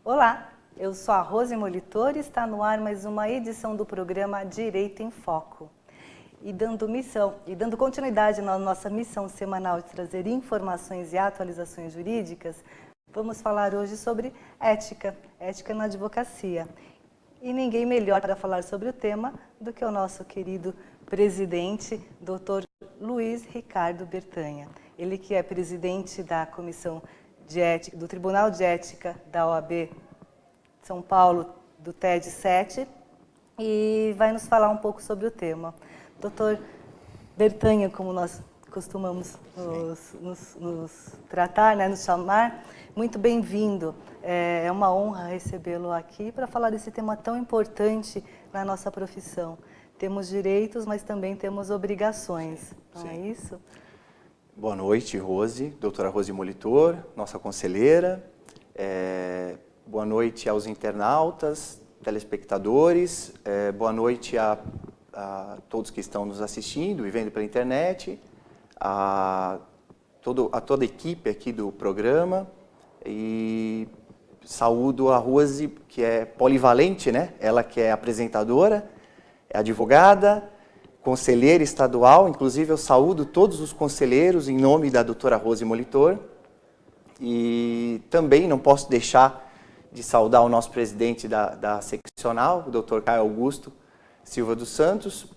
Olá, eu sou a Rose Molitor e está no ar mais uma edição do programa Direito em Foco. E dando continuidade na nossa missão semanal de trazer informações e atualizações jurídicas, vamos falar hoje sobre ética na advocacia. E ninguém melhor para falar sobre o tema do que o nosso querido presidente, Dr. Luiz Ricardo Bertanha. Ele que é presidente da Comissão de Ética, do Tribunal de Ética da OAB São Paulo, do TED 7, e vai nos falar um pouco sobre o tema. Dr. Bertanha, como nós costumamos nos tratar, nos chamar, muito bem-vindo. É uma honra recebê-lo aqui para falar desse tema tão importante na nossa profissão. Temos direitos, mas também temos obrigações, não é isso? Boa noite, Rose, doutora Rose Molitor, nossa conselheira. Boa noite aos internautas, telespectadores. Boa noite a todos que estão nos assistindo e vendo pela internet, a toda a equipe aqui do programa. E saúdo a Rose, que é polivalente, né? Ela que é apresentadora, é advogada, conselheira estadual, inclusive eu saúdo todos os conselheiros em nome da doutora Rose Molitor. E também não posso deixar de saudar o nosso presidente da seccional, o doutor Caio Augusto Silva dos Santos,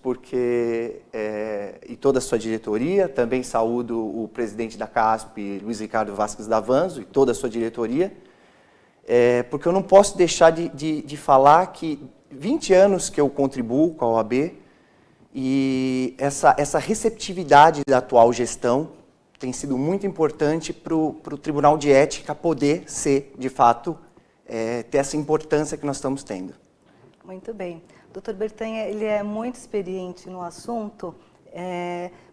e toda a sua diretoria. Também saúdo o presidente da CASP, Luiz Ricardo Vasques Davanzo, e toda a sua diretoria, porque eu não posso deixar de falar que 20 anos que eu contribuo com a OAB, e essa receptividade da atual gestão tem sido muito importante para o Tribunal de Ética poder ser, de fato, ter essa importância que nós estamos tendo. Muito bem. Dr. Bertanha, ele é muito experiente no assunto,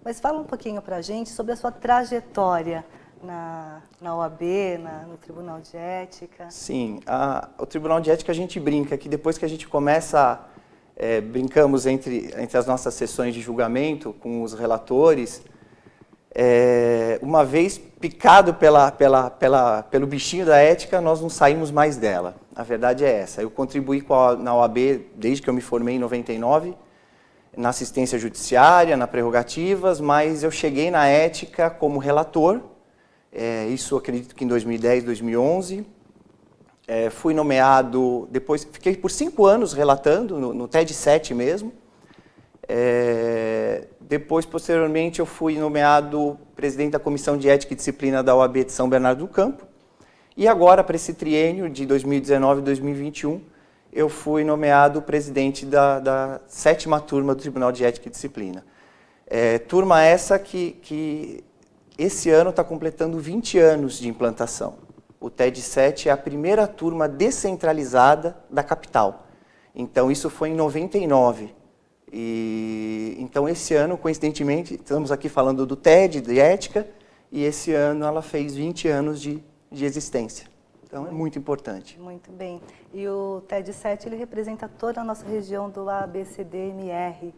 mas fala um pouquinho para a gente sobre a sua trajetória na OAB, no Tribunal de Ética. Sim, o Tribunal de Ética a gente brinca que depois que a gente começa, brincamos entre as nossas sessões de julgamento com os relatores, uma vez picado pelo bichinho da ética, nós não saímos mais dela. A verdade é essa. Eu contribuí na OAB desde que eu me formei em 99, na assistência judiciária, na prerrogativas, mas eu cheguei na ética como relator, isso acredito que em 2010, 2011. Fui nomeado, depois fiquei por 5 anos relatando, no TED 7 mesmo. Depois, posteriormente, eu fui nomeado presidente da Comissão de Ética e Disciplina da OAB de São Bernardo do Campo. E agora, para esse triênio de 2019 e 2021, eu fui nomeado presidente da 7ª turma do Tribunal de Ética e Disciplina. Turma essa que esse ano está completando 20 anos de implantação. O TED 7 é a primeira turma descentralizada da capital. Então, isso foi em 99. Então, esse ano, coincidentemente, estamos aqui falando do TED, de ética, e esse ano ela fez 20 anos de existência. Então, é muito importante. Muito bem. E o TED 7, ele representa toda a nossa região do ABCD-MR.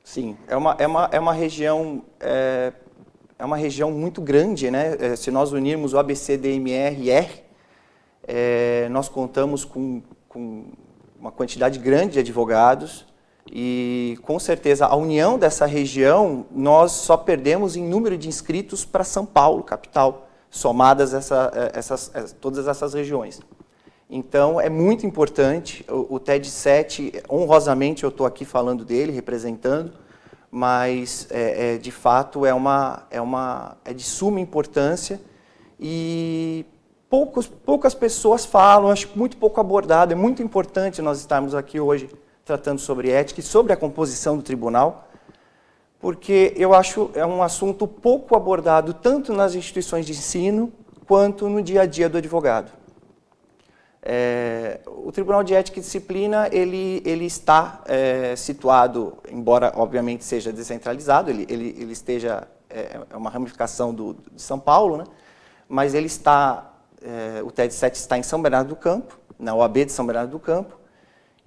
Sim, é uma região muito grande, né? Se nós unirmos o ABCD-MR e R, nós contamos com uma quantidade grande de advogados. E, com certeza, a união dessa região, nós só perdemos em número de inscritos para São Paulo, capital, somadas todas essas regiões. Então, é muito importante. O TED 7, honrosamente, eu estou aqui falando dele, representando, mas, de fato, é de suma importância e poucas pessoas falam, acho muito pouco abordado. É muito importante nós estarmos aqui hoje tratando sobre ética e sobre a composição do tribunal, porque eu acho um assunto pouco abordado tanto nas instituições de ensino quanto no dia a dia do advogado. O Tribunal de Ética e Disciplina, ele está situado, embora obviamente seja descentralizado, ele esteja, é uma ramificação de São Paulo, né? Mas ele está, o TED 7 está em São Bernardo do Campo, na OAB de São Bernardo do Campo,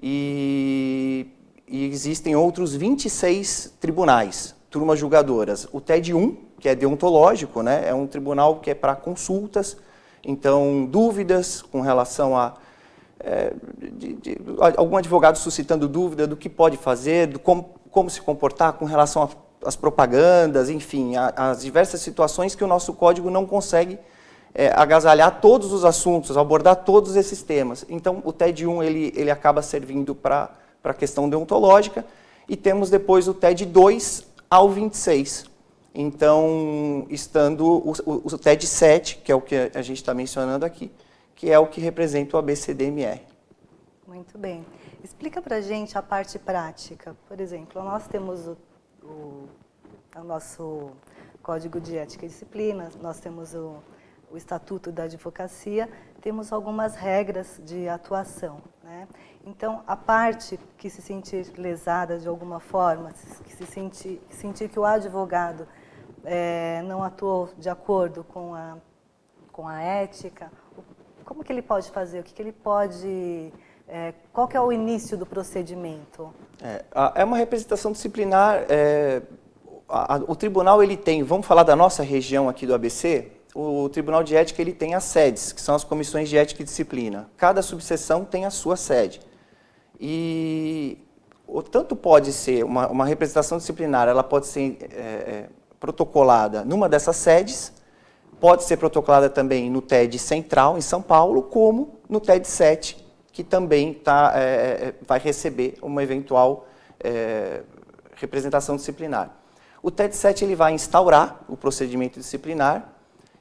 e existem outros 26 tribunais, turmas julgadoras. O TED 1, que é deontológico, né? É um tribunal que é para consultas, então dúvidas com relação a algum advogado suscitando dúvida do que pode fazer, como se comportar com relação às propagandas, enfim, as diversas situações que o nosso código não consegue agasalhar todos os assuntos, abordar todos esses temas. Então, o TED 1 ele acaba servindo para a questão deontológica, e temos depois o TED 2 ao 26. Então, estando o TED 7, que é o que a gente está mencionando aqui, que é o que representa o ABCDMR. Muito bem. Explica para a gente a parte prática. Por exemplo, nós temos o nosso Código de Ética e Disciplina, nós temos o Estatuto da Advocacia, temos algumas regras de atuação, né? Então, a parte que se sentir lesada de alguma forma, que sentir que o advogado não atuou de acordo com a ética, como que ele pode fazer? O que ele pode... qual que é o início do procedimento? É uma representação disciplinar. O tribunal ele tem, vamos falar da nossa região aqui do ABC, o Tribunal de Ética ele tem as sedes, que são as comissões de ética e disciplina. Cada subseção tem a sua sede. E tanto pode ser uma representação disciplinar, ela pode ser protocolada numa dessas sedes, pode ser protocolada também no TED Central, em São Paulo, como no TED 7, que também vai receber uma eventual representação disciplinar. O TED 7 ele vai instaurar o procedimento disciplinar,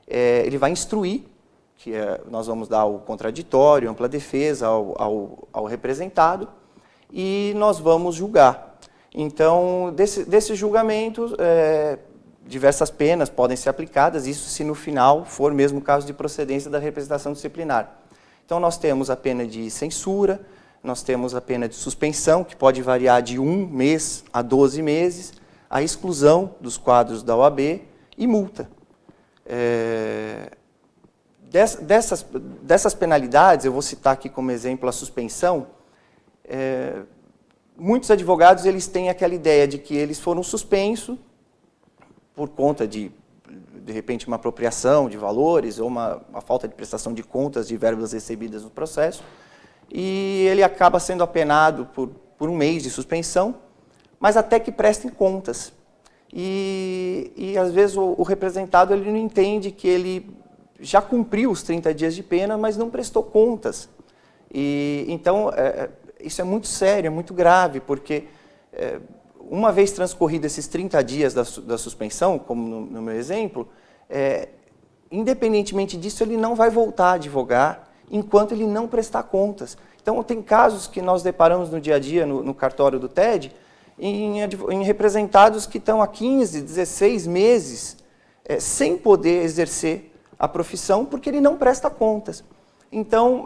ele vai instruir, nós vamos dar o contraditório, ampla defesa ao representado, e nós vamos julgar. Então, desses julgamentos, diversas penas podem ser aplicadas, isso se no final for mesmo o caso de procedência da representação disciplinar. Então, nós temos a pena de censura, nós temos a pena de suspensão, que pode variar de 1 mês a 12 meses, a exclusão dos quadros da OAB e multa. Dessas penalidades, eu vou citar aqui como exemplo a suspensão. Muitos advogados eles têm aquela ideia de que eles foram suspensos por conta de repente, uma apropriação de valores ou uma falta de prestação de contas de verbas recebidas no processo, e ele acaba sendo apenado por 1 mês de suspensão, mas até que prestem contas. E às vezes, o representado ele não entende que ele já cumpriu os 30 dias de pena, mas não prestou contas. Então, isso é muito sério, é muito grave, porque uma vez transcorrido esses 30 dias da suspensão, como no meu exemplo, independentemente disso, ele não vai voltar a advogar enquanto ele não prestar contas. Então, tem casos que nós deparamos no dia a dia, no cartório do TED, em representados que estão há 15, 16 meses sem poder exercer a profissão porque ele não presta contas. Então,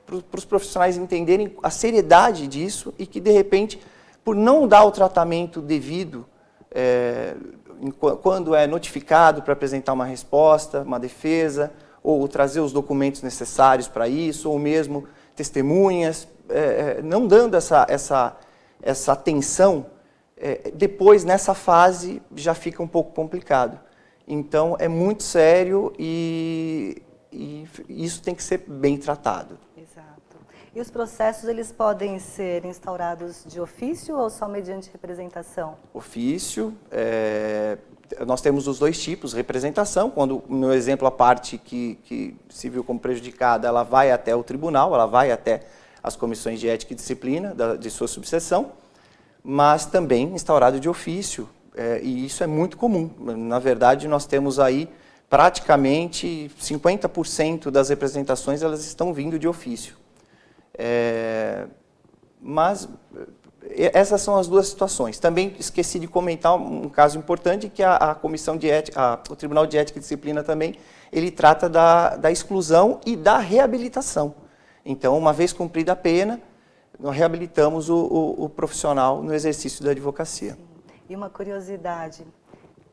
para os profissionais entenderem a seriedade disso e que, de repente, por não dar o tratamento devido quando é notificado para apresentar uma resposta, uma defesa, ou trazer os documentos necessários para isso, ou mesmo testemunhas, não dando essa atenção, depois, nessa fase, já fica um pouco complicado. Então, é muito sério e isso tem que ser bem tratado. Exato. E os processos, eles podem ser instaurados de ofício ou só mediante representação? Ofício. Nós temos os 2 tipos, representação, quando, no exemplo, a parte que se viu como prejudicada, ela vai até o tribunal, ela vai até as comissões de ética e disciplina de sua subseção, mas também instaurado de ofício, e isso é muito comum. Na verdade, nós temos aí praticamente 50% das representações elas estão vindo de ofício. Mas essas são as 2 situações. Também esqueci de comentar um caso importante, que a comissão de ética, o Tribunal de Ética e Disciplina também, ele trata da exclusão e da reabilitação. Então, uma vez cumprida a pena, nós reabilitamos o profissional no exercício da advocacia. Sim. E uma curiosidade,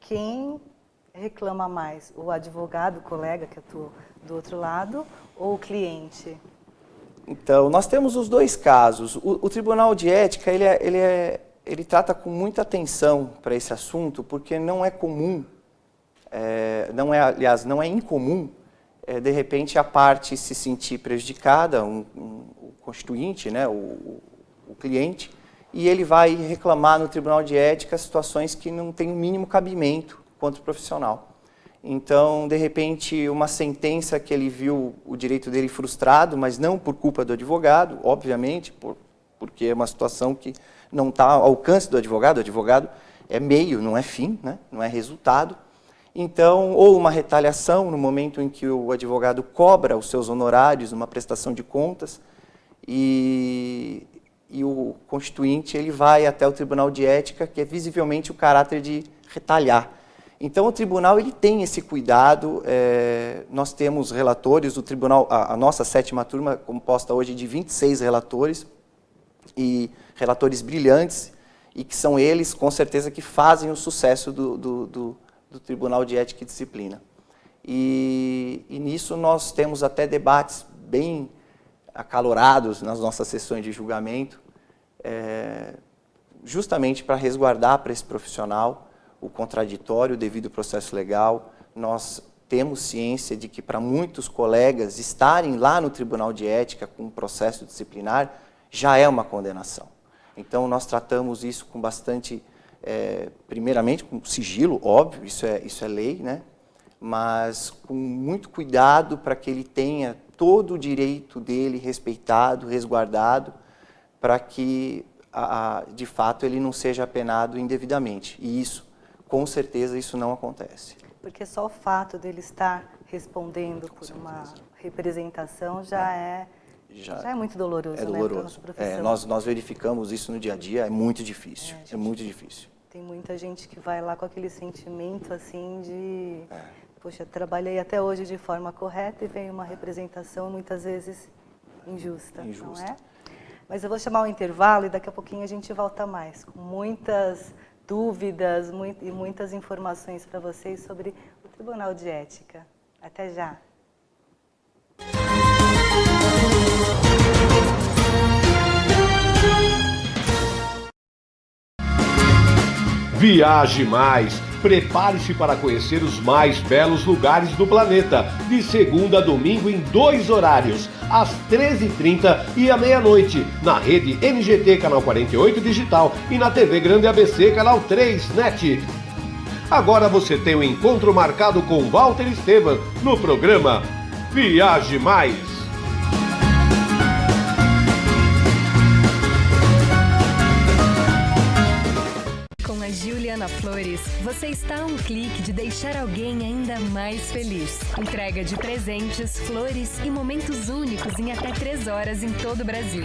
quem reclama mais? O advogado, o colega que atua do outro lado, ou o cliente? Então, nós temos os 2 casos. O Tribunal de Ética, ele trata com muita atenção para esse assunto, porque não é comum, aliás, não é incomum, de repente a parte se sentir prejudicada, o constituinte, né, o cliente, e ele vai reclamar no Tribunal de Ética situações que não têm o mínimo cabimento quanto profissional. Então, de repente, uma sentença que ele viu o direito dele frustrado, mas não por culpa do advogado, obviamente, porque é uma situação que não está ao alcance do advogado. O advogado é meio, não é fim, né? Não é resultado. Então, ou uma retaliação no momento em que o advogado cobra os seus honorários numa prestação de contas e o constituinte ele vai até o Tribunal de Ética, que é visivelmente o caráter de retalhar. Então, o tribunal ele tem esse cuidado. Nós temos relatores, o tribunal, a nossa 7ª turma composta hoje de 26 relatores, e relatores brilhantes, e que são eles, com certeza, que fazem o sucesso do Tribunal de Ética e Disciplina. E nisso nós temos até debates bem acalorados nas nossas sessões de julgamento, justamente para resguardar para esse profissional o contraditório, o devido processo legal. Nós temos ciência de que para muitos colegas estarem lá no Tribunal de Ética com um processo disciplinar já é uma condenação. Então nós tratamos isso com bastante, primeiramente com sigilo, óbvio, isso é lei, né? Mas com muito cuidado para que ele tenha todo o direito dele respeitado, resguardado, para que, de fato, ele não seja apenado indevidamente. E isso, com certeza, isso não acontece. Porque só o fato dele estar respondendo por uma representação já é muito doloroso, é doloroso. Né, nós verificamos isso no dia a dia, é muito difícil, é muito difícil. Tem muita gente que vai lá com aquele sentimento assim de... Poxa, trabalhei até hoje de forma correta e vem uma representação muitas vezes injusta, não é? Mas eu vou chamar o intervalo e daqui a pouquinho a gente volta mais, com muitas dúvidas e muitas informações para vocês sobre o Tribunal de Ética. Até já! Viaje mais! Prepare-se para conhecer os mais belos lugares do planeta, de segunda a domingo em 2 horários, às 13h30 e à meia-noite, na rede NGT Canal 48 Digital e na TV Grande ABC Canal 3 NET. Agora você tem um encontro marcado com Walter Esteban no programa Viaje Mais. Juliana Flores, você está a um clique de deixar alguém ainda mais feliz. Entrega de presentes, flores e momentos únicos em até 3 horas em todo o Brasil.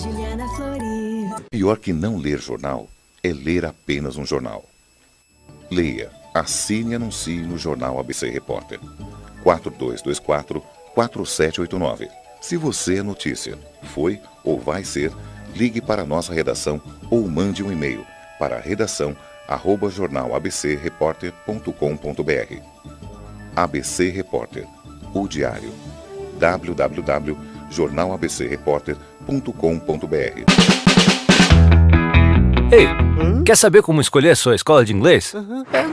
Juliana Flores. Pior que não ler jornal é ler apenas um jornal. Leia, assine e anuncie no jornal ABC Repórter. 4224-4789. Se você é notícia, foi ou vai ser, ligue para a nossa redação ou mande um e-mail para redação@jornalabcreporter.com.br. ABC Repórter, o diário. www.jornalabcreporter.com.br. Ei, quer saber como escolher a sua escola de inglês?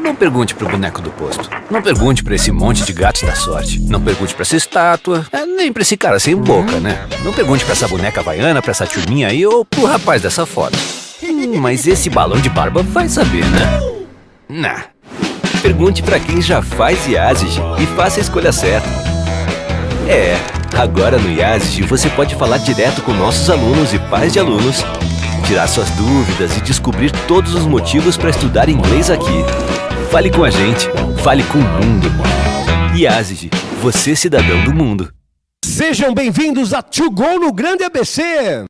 Não pergunte pro boneco do posto. Não pergunte pra esse monte de gatos da sorte. Não pergunte pra essa estátua. Nem pra esse cara sem boca, né? Não pergunte pra essa boneca havaiana, pra essa turminha aí ou pro rapaz dessa foto. Mas esse balão de barba vai saber, né? Nah. Pergunte pra quem já faz IASIG e faça a escolha certa. Agora no IASIG você pode falar direto com nossos alunos e pais de alunos, tirar suas dúvidas e descobrir todos os motivos para estudar inglês aqui. Fale com a gente, fale com o mundo. IASIG, você cidadão do mundo. Sejam bem-vindos a To Go no Grande ABC!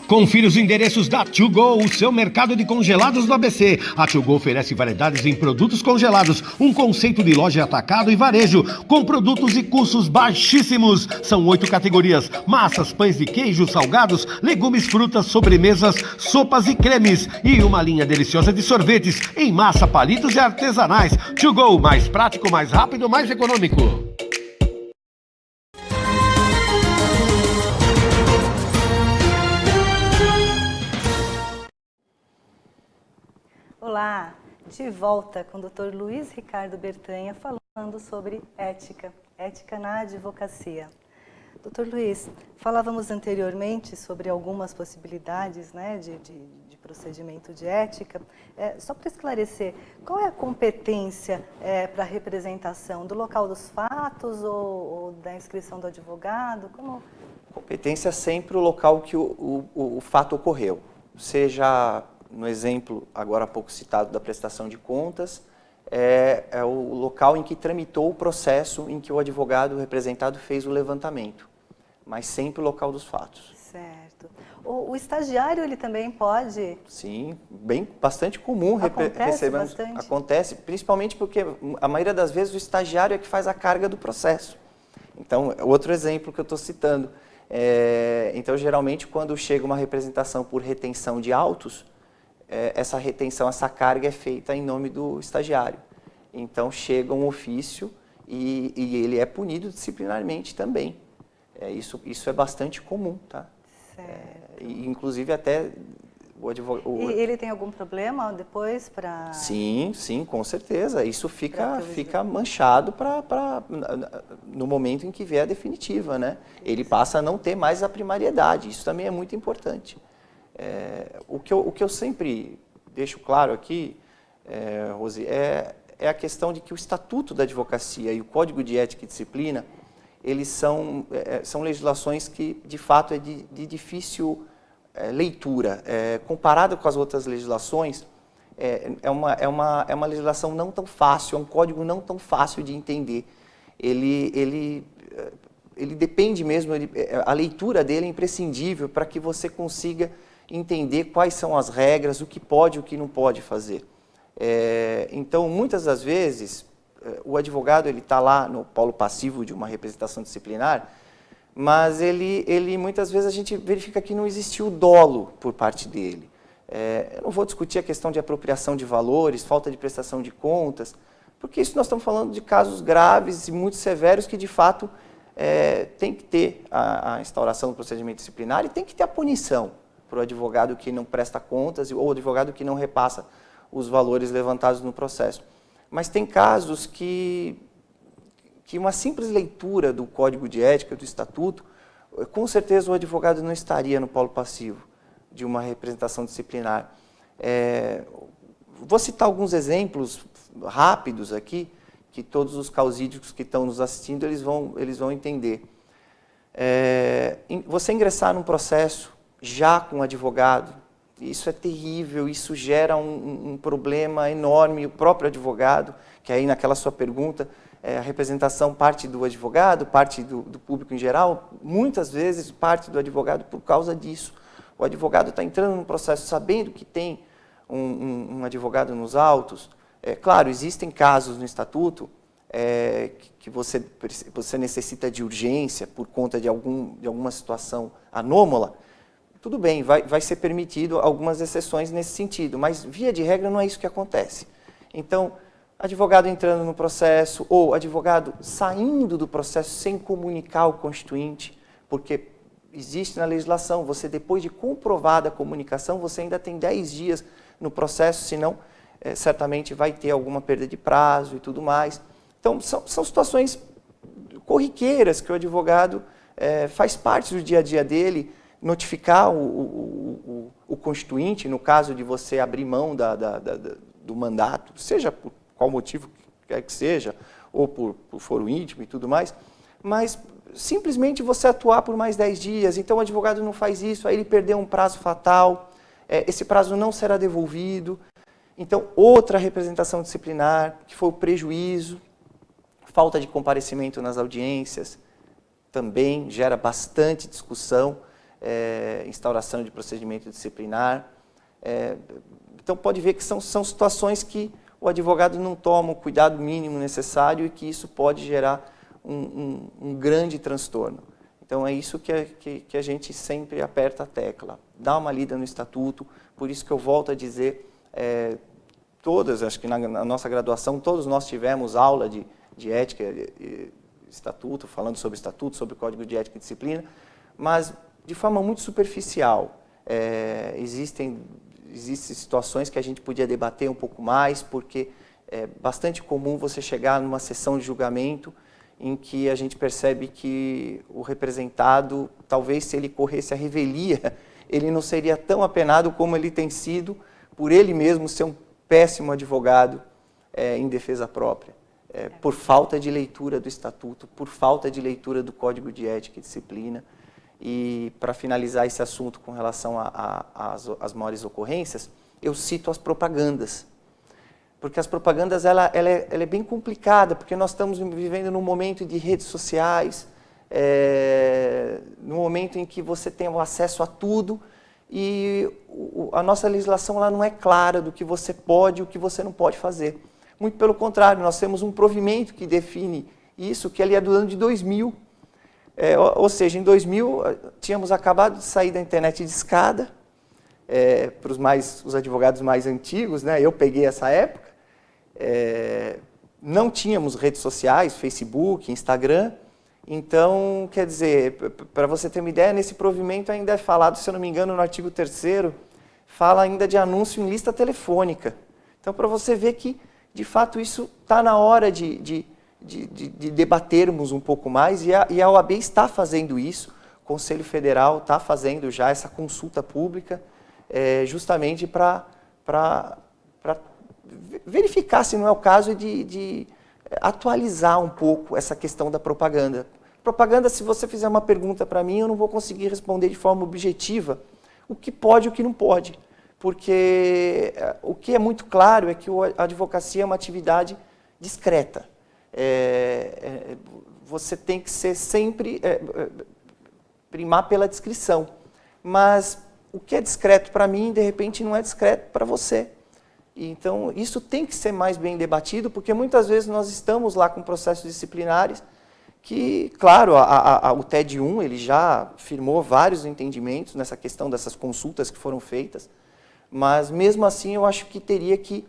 Confira os endereços da To Go, o seu mercado de congelados do ABC. A To Go oferece variedades em produtos congelados, um conceito de loja atacado e varejo, com produtos e custos baixíssimos. São 8 categorias: massas, pães de queijo, salgados, legumes, frutas, sobremesas, sopas e cremes. E uma linha deliciosa de sorvetes em massa, palitos e artesanais. To Go, mais prático, mais rápido, mais econômico. Olá, De volta com o Dr. Luiz Ricardo Bertanha falando sobre ética na advocacia. Dr. Luiz, falávamos anteriormente sobre algumas possibilidades, né, de procedimento de ética. Só para esclarecer, qual é a competência para a representação? Do local dos fatos ou da inscrição do advogado? Como... Competência é sempre o local que o fato ocorreu, seja no exemplo agora há pouco citado da prestação de contas, é o local em que tramitou o processo em que o advogado representado fez o levantamento, mas sempre o local dos fatos. Certo. O estagiário, ele também pode? Sim, bastante comum. Acontece bastante? Acontece, principalmente porque a maioria das vezes o estagiário é que faz a carga do processo. Então, outro exemplo que eu estou citando. Então, geralmente, quando chega uma representação por retenção de autos, essa retenção, essa carga é feita em nome do estagiário. Então, chega um ofício e ele é punido disciplinarmente também. Isso é bastante comum, tá? Inclusive até o advogado... E ele tem algum problema depois para... Sim, com certeza. Isso fica manchado no momento em que vier a definitiva, né? Ele passa a não ter mais a primariedade. Isso também é muito importante. O que eu sempre deixo claro aqui, Rose, é a questão de que o Estatuto da Advocacia e o Código de Ética e Disciplina, eles são legislações que, de fato, é de difícil leitura. Comparado com as outras legislações, é uma legislação não tão fácil, é um código não tão fácil de entender. Ele depende mesmo, a leitura dele é imprescindível para que você consiga entender quais são as regras, o que pode e o que não pode fazer. Então, muitas das vezes, o advogado está lá no polo passivo de uma representação disciplinar, mas ele muitas vezes a gente verifica que não existiu dolo por parte dele. Eu não vou discutir a questão de apropriação de valores, falta de prestação de contas, porque isso nós estamos falando de casos graves e muito severos que, de fato, tem que ter a instauração do procedimento disciplinar e tem que ter a punição para o advogado que não presta contas ou o advogado que não repassa os valores levantados no processo. Mas tem casos que uma simples leitura do Código de Ética, do Estatuto, com certeza o advogado não estaria no polo passivo de uma representação disciplinar. Vou citar alguns exemplos rápidos aqui, que todos os causídicos que estão nos assistindo, eles vão entender. Você ingressar num processo já com um advogado, isso é terrível, isso gera um problema enorme. O próprio advogado, que aí naquela sua pergunta, a representação parte do advogado, parte do público em geral, muitas vezes parte do advogado por causa disso. O advogado está entrando no processo sabendo que tem um advogado nos autos. Claro, existem casos no Estatuto que você necessita de urgência por conta de alguma situação anômala. Tudo bem, vai ser permitido algumas exceções nesse sentido, mas via de regra não é isso que acontece. Então, advogado entrando no processo ou advogado saindo do processo sem comunicar o constituinte, porque existe na legislação, você depois de comprovada a comunicação, você ainda tem 10 dias no processo, senão certamente vai ter alguma perda de prazo e tudo mais. Então, são situações corriqueiras que o advogado faz parte do dia a dia dele, notificar o constituinte, no caso de você abrir mão do mandato, seja por qual motivo quer que seja, ou por foro íntimo e tudo mais, mas simplesmente você atuar por mais 10 dias, então o advogado não faz isso, aí ele perdeu um prazo fatal, esse prazo não será devolvido. Então, outra representação disciplinar, que foi o prejuízo, falta de comparecimento nas audiências, também gera bastante discussão, instauração de procedimento disciplinar. Então, pode ver que são situações que o advogado não toma o cuidado mínimo necessário e que isso pode gerar um grande transtorno. Então, é isso que a gente sempre aperta a tecla. Dá uma lida no Estatuto, por isso que eu volto a dizer, acho que na nossa graduação, todos nós tivemos aula de ética e Estatuto, falando sobre Estatuto, sobre Código de Ética e Disciplina, mas de forma muito superficial. Existem existem situações que a gente podia debater um pouco mais, porque é bastante comum você chegar numa sessão de julgamento em que a gente percebe que o representado, talvez se ele corresse a revelia, ele não seria tão apenado como ele tem sido por ele mesmo ser um péssimo advogado em defesa própria, por falta de leitura do Estatuto, por falta de leitura do Código de Ética e Disciplina. E, para finalizar esse assunto com relação às maiores ocorrências, eu cito as propagandas. Porque as propagandas ela é bem complicada, porque nós estamos vivendo num momento de redes sociais, num momento em que você tem o acesso a tudo, e a nossa legislação ela não é clara do que você pode e o que você não pode fazer. Muito pelo contrário, nós temos um provimento que define isso, que ele é do ano de 2000. Ou seja, em 2000, tínhamos acabado de sair da internet de escada, para os advogados mais antigos, né? Eu peguei essa época, não tínhamos redes sociais, Facebook, Instagram, então, quer dizer, para você ter uma ideia, nesse provimento ainda é falado, se eu não me engano, no artigo 3º, fala ainda de anúncio em lista telefônica. Então, para você ver que, de fato, isso está na hora de debatermos um pouco mais, e a OAB está fazendo isso, o Conselho Federal está fazendo já essa consulta pública, justamente para verificar se não é o caso de atualizar um pouco essa questão da propaganda. Propaganda, se você fizer uma pergunta para mim, eu não vou conseguir responder de forma objetiva o que pode e o que não pode, porque o que é muito claro é que a advocacia é uma atividade discreta. Você tem que ser sempre primar pela discrição, mas o que é discreto para mim, de repente, não é discreto para você. Então, isso tem que ser mais bem debatido, porque muitas vezes nós estamos lá com processos disciplinares que, claro, o TED 1 ele já firmou vários entendimentos nessa questão dessas consultas que foram feitas, mas mesmo assim eu acho que teria que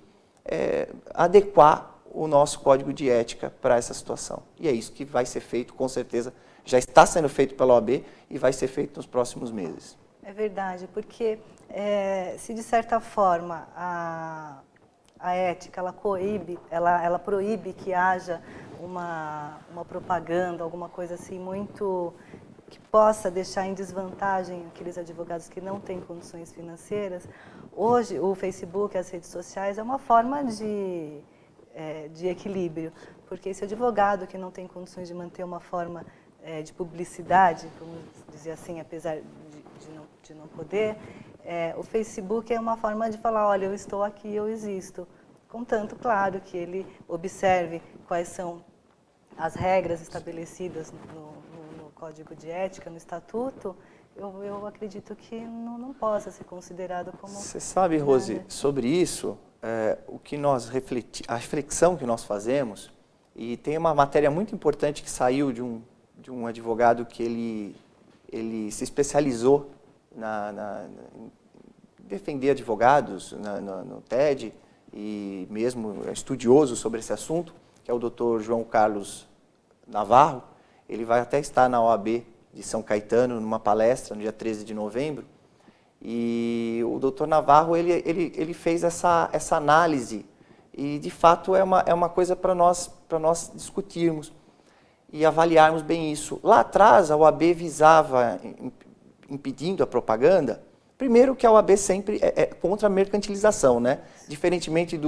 adequar o nosso código de ética para essa situação. E é isso que vai ser feito, com certeza, já está sendo feito pela OAB e vai ser feito nos próximos meses. É verdade, porque se de certa forma a ética ela coíbe, ela proíbe que haja uma propaganda, alguma coisa assim muito que possa deixar em desvantagem aqueles advogados que não têm condições financeiras. Hoje o Facebook, as redes sociais é uma forma de equilíbrio, porque esse advogado que não tem condições de manter uma forma de publicidade, vamos dizer assim, apesar de não poder, o Facebook é uma forma de falar, olha, eu estou aqui, eu existo. Contanto, claro, que ele observe quais são as regras estabelecidas no Código de Ética, no Estatuto, eu acredito que não possa ser considerado como... Você sabe, Rose, sobre isso, a reflexão que nós fazemos, e tem uma matéria muito importante que saiu de um advogado que ele se especializou em defender advogados no TED, e mesmo estudioso sobre esse assunto, que é o Dr. João Carlos Navarro. Ele vai até estar na OAB de São Caetano, numa palestra, no dia 13 de novembro, e o Dr. Navarro ele fez essa análise, e de fato é uma coisa para nós discutirmos e avaliarmos bem isso. Lá atrás, a OAB visava, impedindo a propaganda, primeiro que a OAB sempre é contra a mercantilização, né? Diferentemente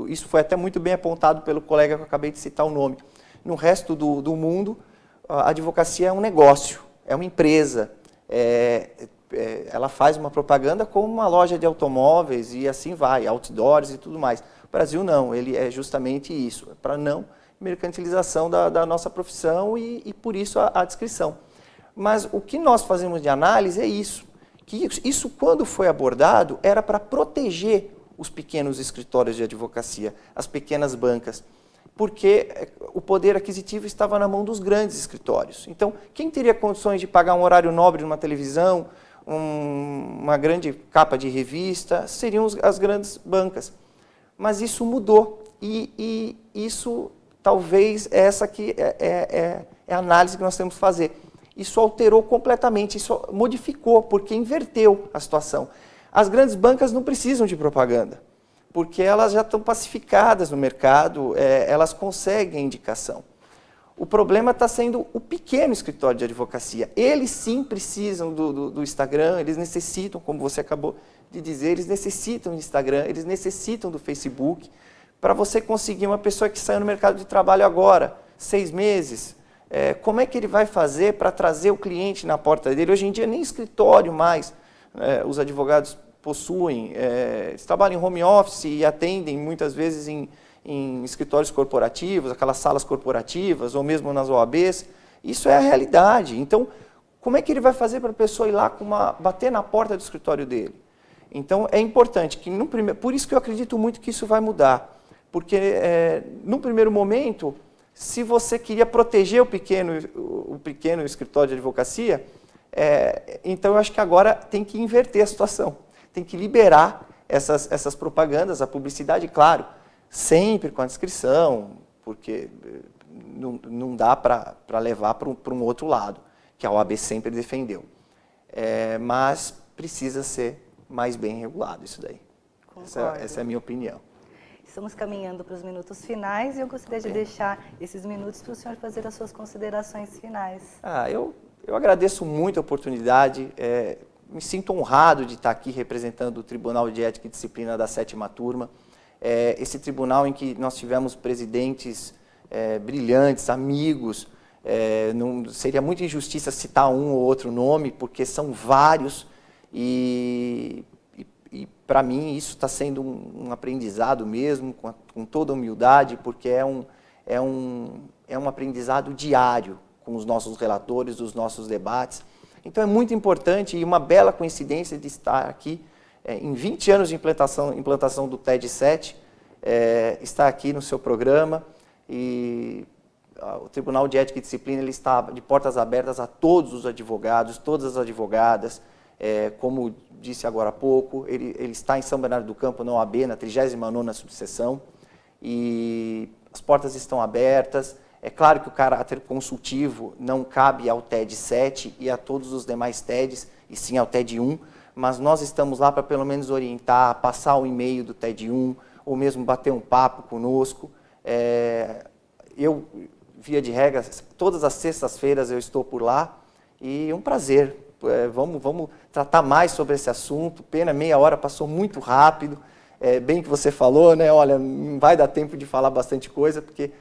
isso foi até muito bem apontado pelo colega que eu acabei de citar o nome. No resto do mundo, a advocacia é um negócio, é uma empresa, ela faz uma propaganda como uma loja de automóveis e assim vai, outdoors e tudo mais. O Brasil não, ele é justamente isso, para não mercantilização da nossa profissão e por isso a descrição. Mas o que nós fazemos de análise é isso, que isso quando foi abordado era para proteger os pequenos escritórios de advocacia, as pequenas bancas, porque o poder aquisitivo estava na mão dos grandes escritórios. Então, quem teria condições de pagar um horário nobre numa televisão, uma grande capa de revista, seriam as grandes bancas. Mas isso mudou, e isso talvez essa que é a análise que nós temos que fazer. Isso alterou completamente, isso modificou, porque inverteu a situação. As grandes bancas não precisam de propaganda, porque elas já estão pacificadas no mercado, elas conseguem indicação. O problema está sendo o pequeno escritório de advocacia. Eles sim precisam do Instagram, eles necessitam, como você acabou de dizer, eles necessitam do Instagram, eles necessitam do Facebook, para você conseguir uma pessoa que saiu no mercado de trabalho agora, 6 meses, como é que ele vai fazer para trazer o cliente na porta dele? Hoje em dia nem escritório mais os advogados possuem, eles trabalham em home office e atendem muitas vezes em escritórios corporativos, aquelas salas corporativas, ou mesmo nas OABs. Isso é a realidade. Então, como é que ele vai fazer para a pessoa ir lá bater na porta do escritório dele? Então, é importante que, por isso que eu acredito muito que isso vai mudar. Porque, num primeiro momento, se você queria proteger o pequeno escritório de advocacia, então eu acho que agora tem que inverter a situação. Tem que liberar essas propagandas, a publicidade, claro, sempre com a descrição, porque não dá para levar para um outro lado, que a OAB sempre defendeu. Mas precisa ser mais bem regulado isso daí. Essa é a minha opinião. Estamos caminhando para os minutos finais e eu gostaria de deixar esses minutos para o senhor fazer as suas considerações finais. Eu agradeço muito a oportunidade, me sinto honrado de estar aqui representando o Tribunal de Ética e Disciplina da 7ª Turma. Esse tribunal em que nós tivemos presidentes brilhantes, amigos, não seria muita injustiça citar um ou outro nome, porque são vários, e para mim isso está sendo um aprendizado mesmo, com toda humildade, porque é um aprendizado diário com os nossos relatores, os nossos debates. Então é muito importante e uma bela coincidência de estar aqui em 20 anos de implantação do TED 7, está aqui no seu programa, e o Tribunal de Ética e Disciplina ele está de portas abertas a todos os advogados, todas as advogadas, como disse agora há pouco, ele está em São Bernardo do Campo, na OAB, na 39ª subseção, e as portas estão abertas. É claro que o caráter consultivo não cabe ao TED 7 e a todos os demais TEDs, e sim ao TED 1, mas nós estamos lá para pelo menos orientar, passar o e-mail do TED 1, ou mesmo bater um papo conosco. Eu, via de regra, todas as sextas-feiras eu estou por lá, e é um prazer. Vamos tratar mais sobre esse assunto. Pena, meia hora passou muito rápido. Bem que você falou, né? Olha, não vai dar tempo de falar bastante coisa, porque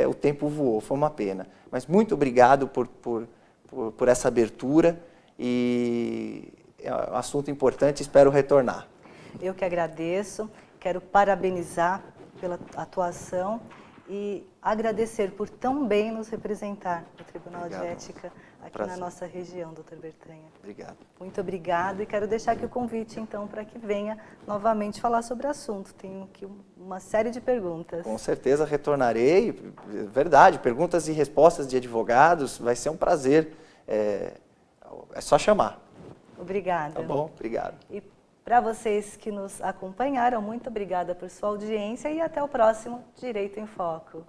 o tempo voou, foi uma pena. Mas muito obrigado por essa abertura, e é um assunto importante, espero retornar. Eu que agradeço, quero parabenizar pela atuação e agradecer por tão bem nos representar no Tribunal de Ética aqui na nossa região, doutor Bertranha. Obrigado. Muito obrigado, e quero deixar aqui o convite, então, para que venha novamente falar sobre o assunto. Tenho aqui uma série de perguntas. Com certeza retornarei, verdade, perguntas e respostas de advogados, vai ser um prazer, é só chamar. Obrigada. Tá bom, obrigado. E para vocês que nos acompanharam, muito obrigada por sua audiência e até o próximo Direito em Foco.